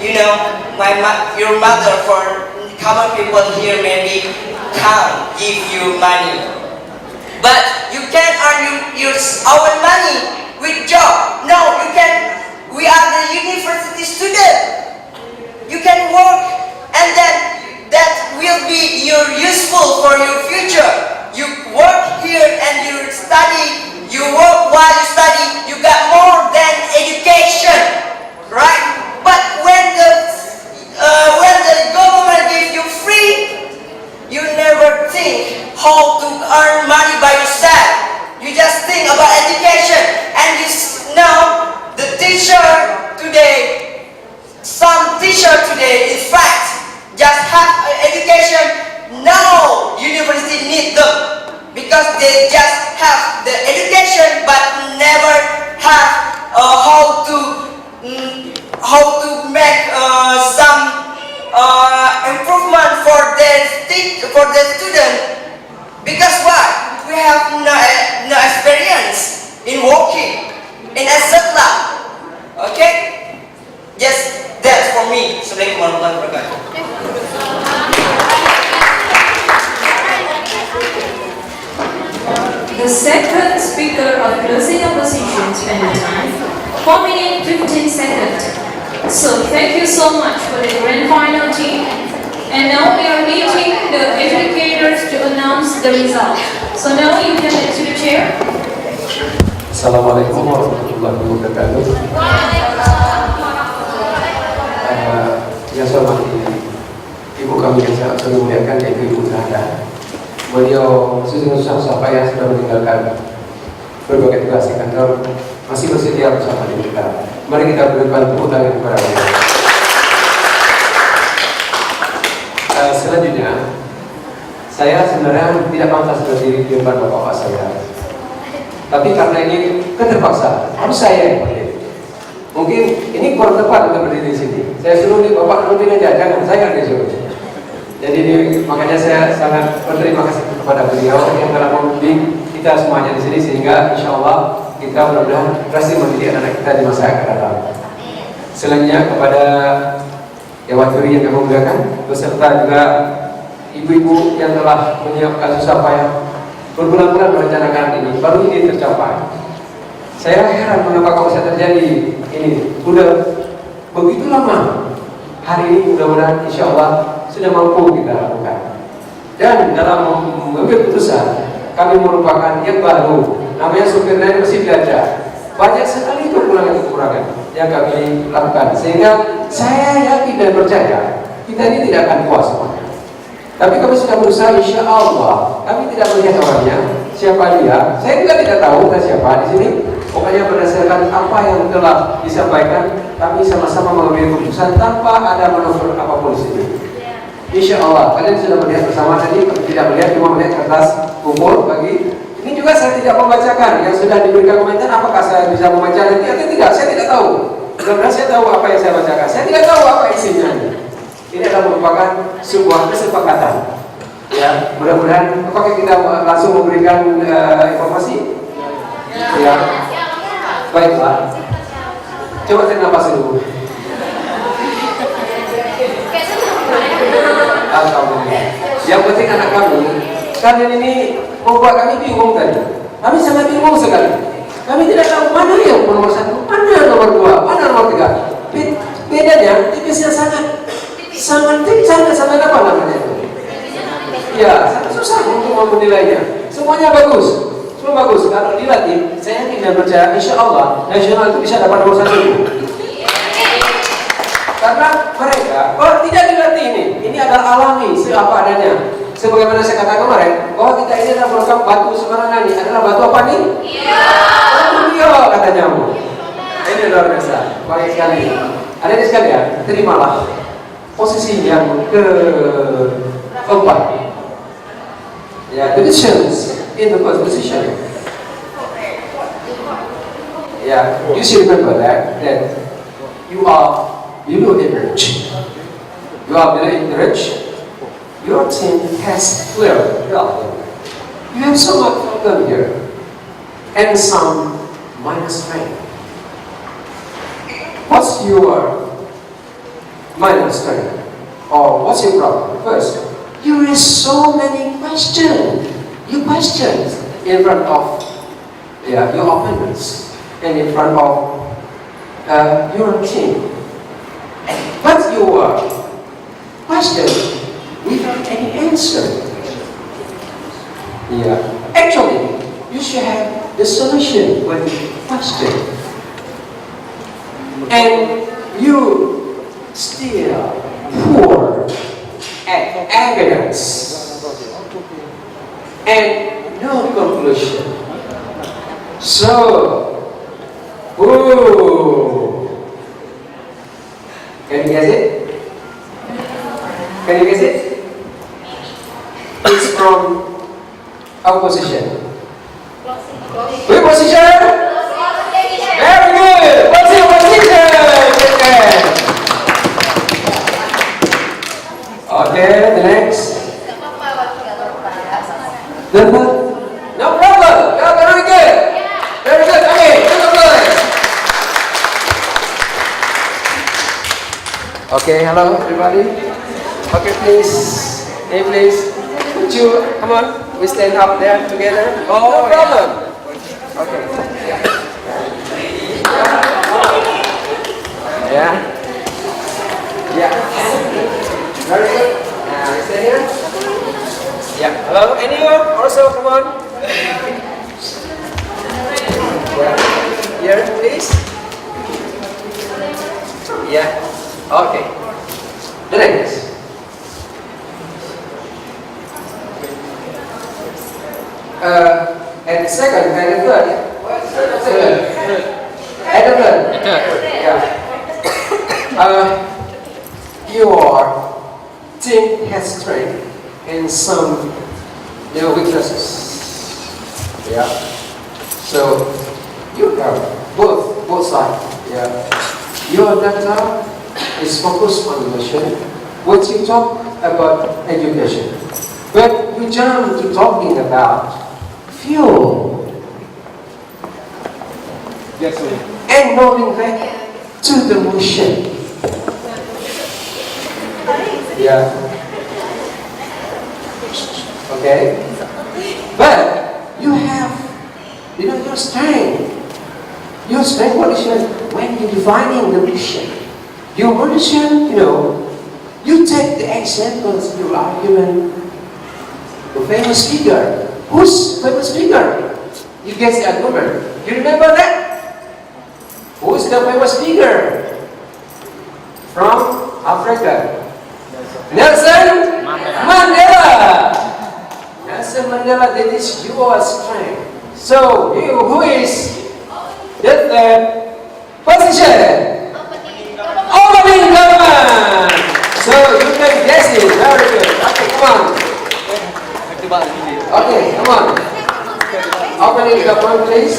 You know, your mother, for common people here, maybe can't give you money, but you can earn your own money with job. No, you can. We are the university student. You can work, and then that will be useful for your future. You work here and you study. You work while you study. You got more than education, right? But when the government gives you free, you never think how to earn money by yourself. You just think about education, and you know the teacher today. Some teacher today, in fact, just have education. No university need them because they just have the education but never have how to make some improvement for the student. Because why? We have no experience in working in etc. Okay? Yes, that's for me. Assalamualaikum warahmatullahi wabarakatuh. The second speaker of closing opposition spent time 4 minutes 15 seconds. So thank you so much for the grand final team. And now we are meeting the educators to announce the result. So now you can head to the chair. Assalamualaikum warahmatullahi wabarakatuh. Yang saya hormati ibu kami yang sangat muliakan, yaitu Ibu Zahra. Beliau susah payah sudah meninggalkan berbagai tugas di kantor, masih bersedia bersama dengan kita. Mari kita berikan tepuk tangan kepada beliau. Selanjutnya, saya sebenarnya tidak pantas berdiri di depan bapak saya, tapi karena ini keterpaksaan, harus saya yang berdiri. Mungkin ini kurang tepat untuk berdiri di sini. Saya suruh nih Bapak duduk aja, jangan saya disuruh. Jadi makanya saya sangat berterima kasih kepada beliau yang telah membimbing kita semuanya di sini sehingga insya Allah kita mudah-mudahan berhasil mendidik anak kita di masa yang akan datang. Selanjutnya kepada Dewan Juri yang kami muliakan, beserta juga ibu-ibu yang telah menyiapkan susah payah berbulan-bulan merencanakan ini, baru ini tercapai. Saya heran mengapa kok bisa terjadi ini. Sudah begitu lama. Hari ini mudah-mudahan insya Allah sudah mampu kita lakukan. Dan dalam mengambil keputusan, kami merupakan yang baru. Namanya supir lain masih belajar. Banyak sekali kekurangan-kekurangan yang kami lakukan. Sehingga saya yakin dan percaya kita ini tidak akan puas semuanya. Tapi kami sudah berusaha, insya Allah. Kami tidak melihat orangnya, siapa dia. Saya juga tidak tahu kita siapa di sini. Pokoknya berdasarkan apa yang telah disampaikan, kami sama-sama mengambil keputusan tanpa ada manuver apapun di sini. Insya Allah, kalian sudah melihat bersama tadi, tidak melihat, cuma melihat kertas kumpul bagi. Ini juga saya tidak membacakan yang sudah diberikan komentar. Apakah saya bisa membaca nanti atau tidak? Saya tidak tahu. Mudah-mudahan saya tahu apa yang saya bacakan. Saya tidak tahu apa isinya. Ini adalah merupakan sebuah kesepakatan. Ya, mudah-mudahan. Apakah kita langsung memberikan informasi? Ya. Baiklah. Coba tarik nafas dulu. Alhamdulillah. Yang penting anak kami, kalian ini membuat kami bingung tadi. Kami sangat bingung sekali. Kami tidak tahu mana yang nomor 1, mana nomor 2, mana nomor 3. Bedanya tipisnya sangat apa namanya itu? Ya, sangat susah untuk menilainya. Semuanya bagus. Semua bagus. Kalau dilatih, saya tidak percaya insya Allah nasional itu bisa dapat nomor 1. Karena mereka, kalau tidak dilatih ini adalah alami, seapa adanya. Sebagaimana saya katakan kemarin, bahwa kita ini adalah merupakan batu sembarangan ini adalah batu apa nih? Iya, katanya. Ini luar biasa, baik sekali. Adik-adik sekalian, terimalah posisi yang keempat. Ya, the decisions in the first position. Yeah, you should remember that you are below average. You are below average. Your team has clear problem. You have so much problem here, and some minus strength. What's your minus strength, or what's your problem? First, you raise so many questions. You question in front of your opponents and in front of your team. But your question without any answer. Yeah. Actually, you should have the solution when you question. And you still poor at evidence. And no conclusion. So, can you guess it? Can you guess it? It's from our position. Which position? Very good. What's your position? Okay, the next. No problem. You're very good. Very good. Okay, no problem. Okay, hello everybody. Okay, please. Hey, please. Would you come on? We stand up there together. Oh, no problem. Okay. Yeah. Yeah. Very good. Stay here. Yeah. Hello. Anyone? Also, come on. Yeah. Here, please. Yeah. Okay. The next. And second, and the third. And the third. Yeah. Your team has strength and some weaknesses. Yeah. So you have both sides. Yeah. Your data is focused on mission, which you talk about education. But you jump to talking about fuel. Yes, sir. And moving back to the mission. Yeah. Okay? But you have, your strength. Your strength, what is when you're defining the mission? Your mission, you take the examples, your argument, the famous figure. Who's famous figure? You guess the argument. You remember that? Who's the famous figure? From Africa? Nelson Mandela. Nelson Mandela, that is your strength. So, who is the third position? Opening government. So, you can guess it. Very good. Okay, come on. Okay, come on. Opening government, please.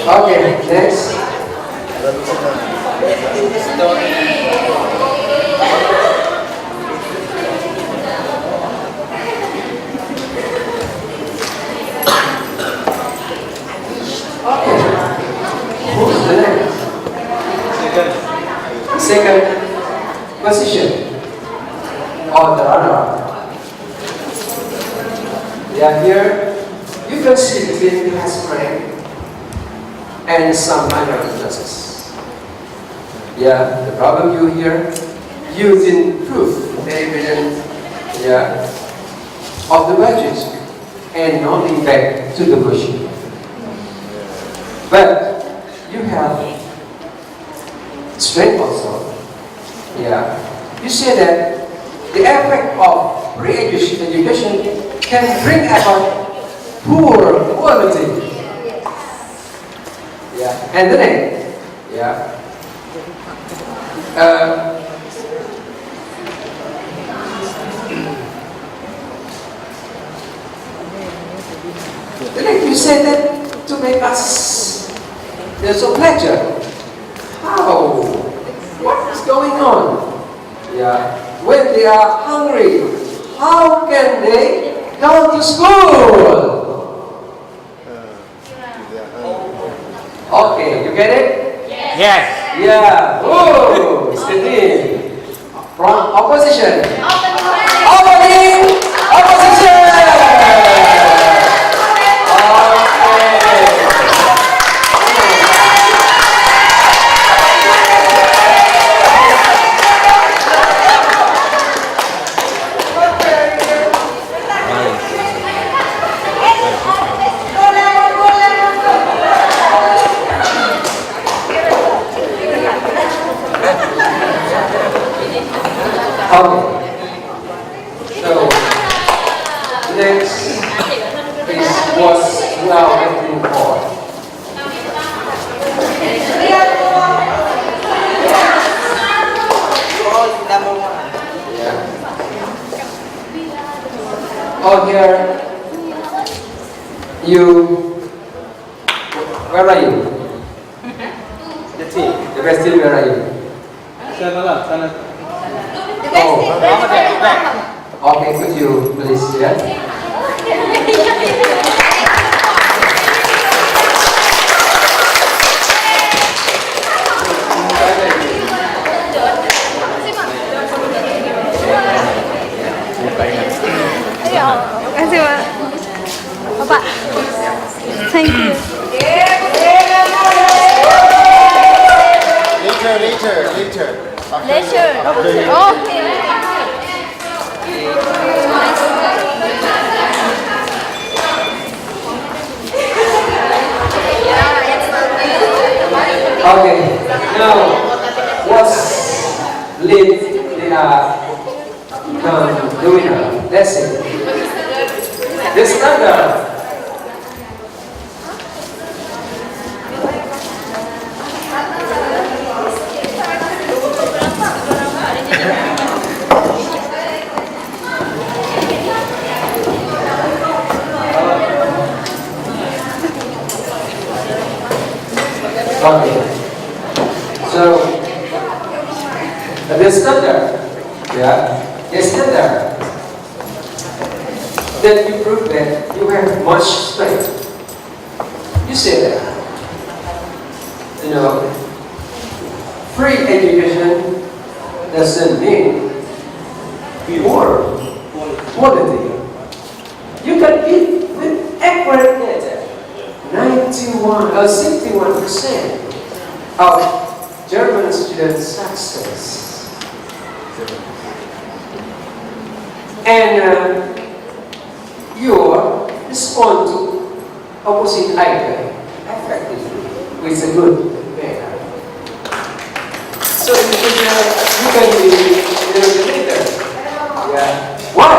Okay, next. Who's the next? Second position. Oh, the runner-up. Yeah, here you can see between the strength and some minor differences. Yeah, the problem you here, you didn't prove the evidence, of the budget and nothing back to the machine. But you have strength also. Yeah, you say that the effect of re-education can bring about poor quality. Yeah, and then, then you say that to make us there's a pleasure. How? What is going on? Yeah, when they are hungry, how can they go to school? Okay, you get it? Yes. Yeah. Oh, it's the team. From opposition. Opening opposition. So, next is what we are waiting for. Yeah. Oh, here, where are you? The team, the best team, where are you? Oh, okay, could you please, Kasih Pak. Thank you. Later. Oh. Okay, now what's lead they are doing? Let's see. The standard Okay. So, the standard, the standard that you prove that you have much strength. You say that. Free education doesn't mean pure quality. You can give with accurate data. 91 or 61% of German students success. And you respond to opposite idea effectively with a good manner. So in the future, you can be the leader. Yeah. Why?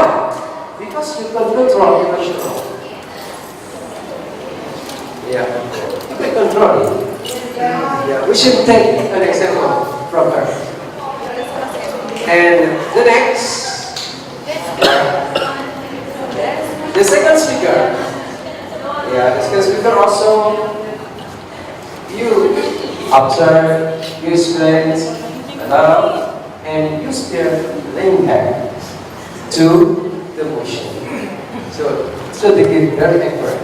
Because you can control emotional. Yeah. You can control it. Yeah. We should take an example from her. And the next, the second speaker. Yeah, the second speaker also, you observe, you explain, and use their language to the motion. So they get very accurate.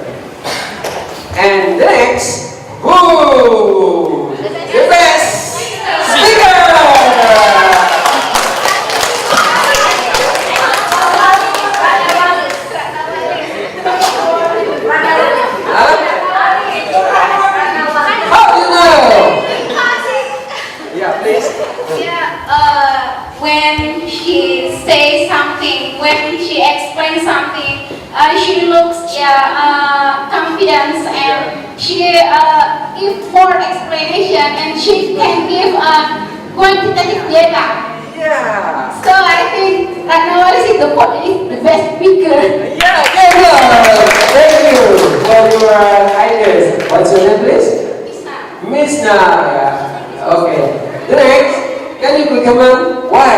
And the next, who? The best speaker! When she says something, when she explains something, she looks confident, and she gives more explanation, and she can give quantitative data. Yeah. So I think Ratnawar is the best speaker. Yeah, thank you for your ideas. What's your name, please? Misna. Yeah. Okay. The next, can you recommend why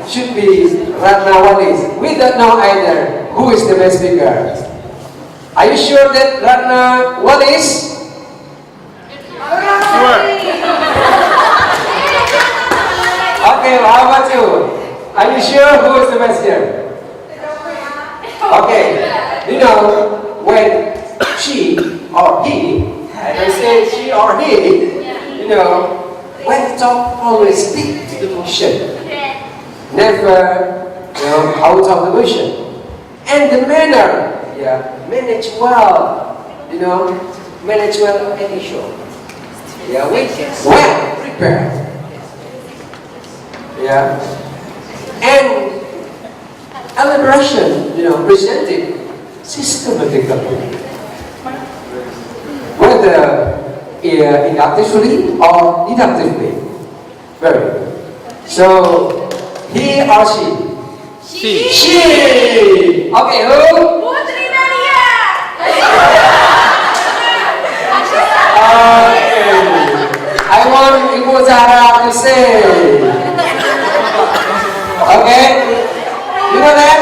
should be Ratnawar? We don't know either who is the best speaker. Are you sure that Ratnawar is? Okay, how about you? Are you sure who is the best here? Okay, when she or he, and I say she or he, when talk, always stick to the motion. Never, out of the motion. And the manner, manage well, manage well any show. Yeah, well prepared. Yeah. And elaboration, presented systematically. Whether inductively or deductively. Very good. So, he or she? She! Okay, who? Putri Nadia! Okay. I want Ibu Zahra to say. Okay? You know that?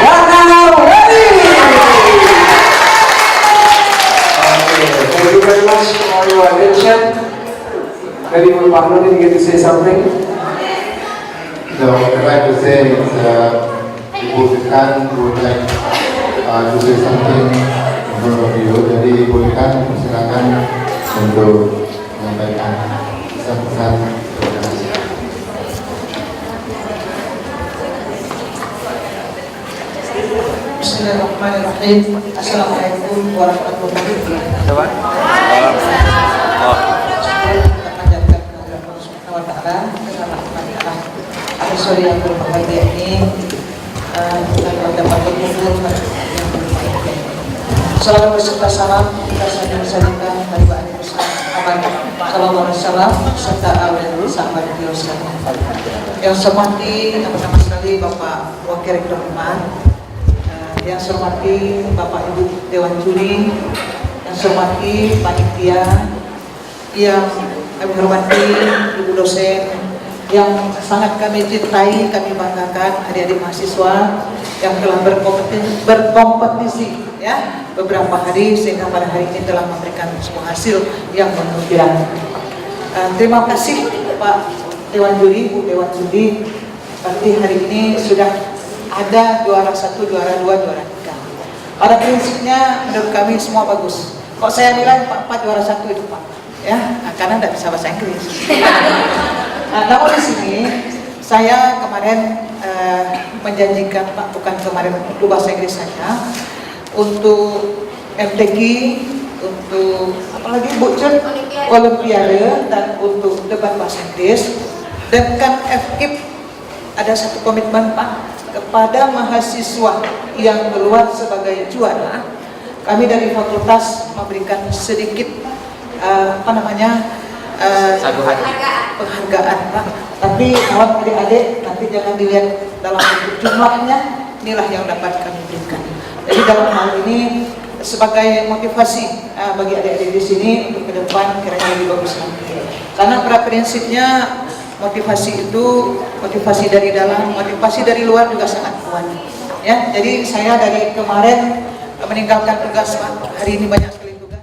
Ratnawar ready! Okay, thank you very much for your attention. Maybe Ibu Pahnun get to say something? No, what I'd like to say is Ibu Fikan would like to say something in front of you. Jadi Ibu Fikan silakan untuk menyampaikan pesan-pesan. Bismillahirrahmanirrahim. Assalamualaikum warahmatullahi wabarakatuh. Pada sore yang berbahagia ini, kita dapat berkumpul Salam berserta salam kita saling marilah bersama Sallallahu alaihi wasallam serta dan sahabat beliau sekalian. Yang saya hormati yang pertama sekali Bapak Wakil Rektor Umat, yang saya hormati Bapak Ibu Dewan Juri, yang saya hormati panitia, yang kami hormati Ibu dosen, yang sangat kami cintai, kami banggakan adik-adik mahasiswa yang telah berkompetisi ya beberapa hari sehingga pada hari ini telah memberikan sebuah hasil yang menggembirakan. Terima kasih Pak Dewan Juri, Bu Dewan Juri. Berarti hari ini sudah ada juara 1, juara 2, juara 3. Pada prinsipnya menurut kami semua bagus. Kok saya nilai 4 juara 1 itu Pak? Ya, karena tidak bisa bahasa Inggris. Namun di sini saya kemarin menjanjikan Pak, bukan kemarin untuk bahasa Inggris saja, untuk MTQ, untuk apalagi Bu Cun, Olimpiade, dan untuk debat bahasa Inggris. Dan kan FKIP ada satu komitmen Pak kepada mahasiswa yang keluar sebagai juara. Kami dari fakultas memberikan sedikit penghargaan Pak. Tapi kawan adik-adik nanti jangan dilihat dalam bentuk jumlahnya, inilah yang dapat kami berikan. Jadi dalam hal ini sebagai motivasi bagi adik-adik di sini untuk ke depan kiranya lebih bagus lagi. Karena pada prinsipnya motivasi itu motivasi dari dalam, motivasi dari luar juga sangat kuat. Ya, jadi saya dari kemarin meninggalkan tugas Pak, hari ini banyak sekali tugas.